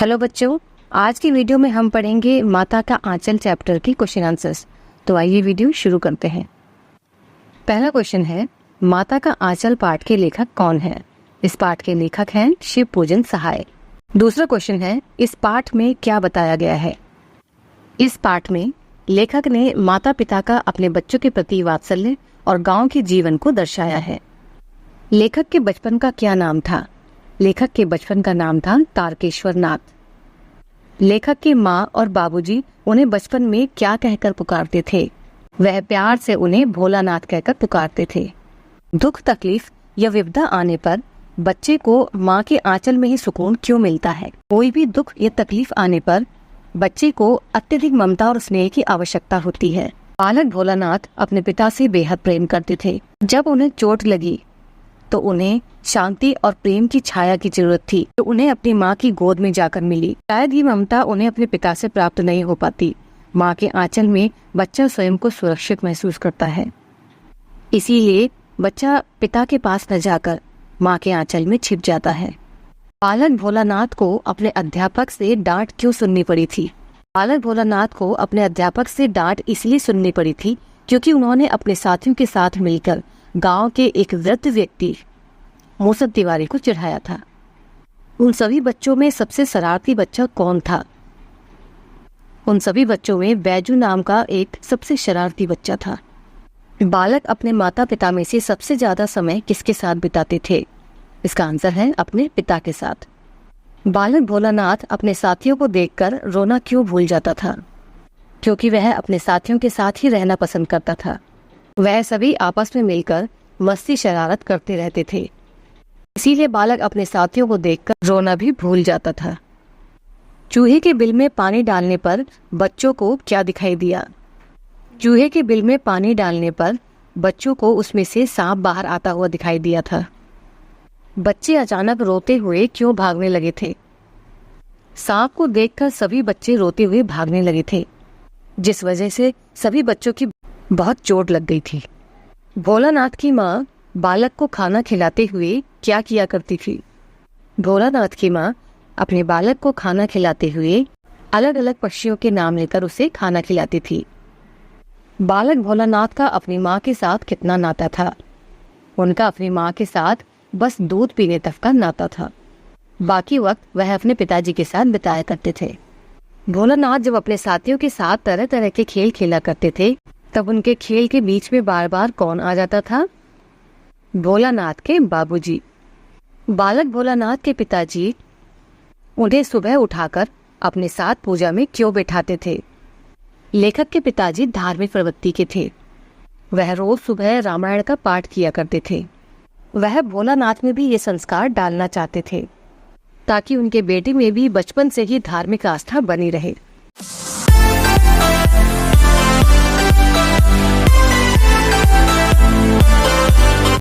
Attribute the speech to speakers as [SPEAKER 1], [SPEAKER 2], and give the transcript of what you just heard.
[SPEAKER 1] Hello बच्चों, आज की वीडियो में हम पढ़ेंगे माता का आंचल चैप्टर की क्वेश्चन आंसर्स। तो आइए वीडियो शुरू करते हैं। पहला क्वेश्चन है, माता का आंचल पाठ के लेखक कौन है? इस पाठ के लेखक हैं शिव पूजन सहाय। दूसरा क्वेश्चन है, इस पाठ में क्या बताया गया है? इस पाठ में लेखक ने माता पिता का अपने बच्चों के प्रति वात्सल्य और गांव के जीवन को दर्शाया है। लेखक के बचपन का क्या नाम था? लेखक के बचपन का नाम था तारकेश्वर नाथ। लेखक के माँ और बाबूजी उन्हें बचपन में क्या कहकर पुकारते थे? वह प्यार से उन्हें भोलानाथ कहकर पुकारते थे। दुख तकलीफ या विपदा आने पर बच्चे को माँ के आंचल में ही सुकून क्यों मिलता है? कोई भी दुख या तकलीफ आने पर बच्चे को अत्यधिक ममता और स्नेह की आवश्यकता होती है। बालक भोलानाथ अपने पिता से बेहद प्रेम करते थे। जब उन्हें चोट लगी तो उन्हें शांति और प्रेम की छाया की जरूरत थी, जो उन्हें अपनी माँ की गोद में जाकर मिली। शायद ये ममता उन्हें अपने पिता से प्राप्त नहीं हो पाती। माँ के आंचल में बच्चा स्वयं को सुरक्षित महसूस करता है, इसीलिए बच्चा पिता के पास न जाकर माँ के आंचल में छिप जाता है। बालक भोलानाथ को अपने अध्यापक से डांट क्यों सुननी पड़ी थी? बालक भोलानाथ को अपने अध्यापक से डांट इसलिए सुननी पड़ी थी क्योंकि उन्होंने अपने साथियों के साथ मिलकर गांव के एक वृद्ध व्यक्ति मूसत तिवारी को चिढ़ाया था। उन सभी बच्चों में सबसे शरारती बच्चा कौन था? उन सभी बच्चों में बैजू नाम का एक सबसे शरारती बच्चा था। बालक अपने माता पिता में से सबसे ज्यादा समय किसके साथ बिताते थे? इसका आंसर है अपने पिता के साथ। बालक भोलानाथ अपने साथियों को देखकर रोना क्यों भूल जाता था? क्योंकि वह अपने साथियों के साथ ही रहना पसंद करता था। वह सभी आपस में मिलकर मस्ती शरारत करते रहते थे, इसीलिए बालक अपने साथियों को देखकर रोना भी भूल जाता था। चूहे के बिल में पानी डालने पर बच्चों को क्या दिखाई दिया? चूहे के बिल में पानी डालने पर बच्चों को उसमें से सांप बाहर आता हुआ दिखाई दिया था। बच्चे अचानक रोते हुए क्यों भागने लगे थे? सांप को देखकर सभी बच्चे रोते हुए भागने लगे थे, जिस वजह से सभी बच्चों की बहुत चोट लग गई थी। भोलानाथ की माँ बालक को खाना खिलाते हुए क्या किया करती थी? भोलानाथ की माँ अपने बालक को खाना खिलाते हुए अलग अलग पक्षियों के नाम लेकर उसे खाना खिलाती थी। बालक भोलानाथ का अपनी माँ के साथ कितना नाता था? उनका अपनी माँ के साथ बस दूध पीने तक का नाता था। बाकी वक्त वह अपने पिताजी के साथ बिताया करते थे। भोलानाथ जब अपने साथियों के साथ तरह तरह के खेल खेला करते थे, तब उनके खेल के बीच में बार बार कौन आ जाता था? भोलानाथ के बाबूजी। बालक भोलानाथ के पिताजी उन्हें सुबह उठाकर अपने साथ पूजा में क्यों बैठाते थे? लेखक के पिताजी धार्मिक प्रवृत्ति के थे। वह रोज सुबह रामायण का पाठ किया करते थे। वह भोलानाथ में भी ये संस्कार डालना चाहते थे ताकि उनके बेटे में भी बचपन से ही धार्मिक आस्था बनी रहे।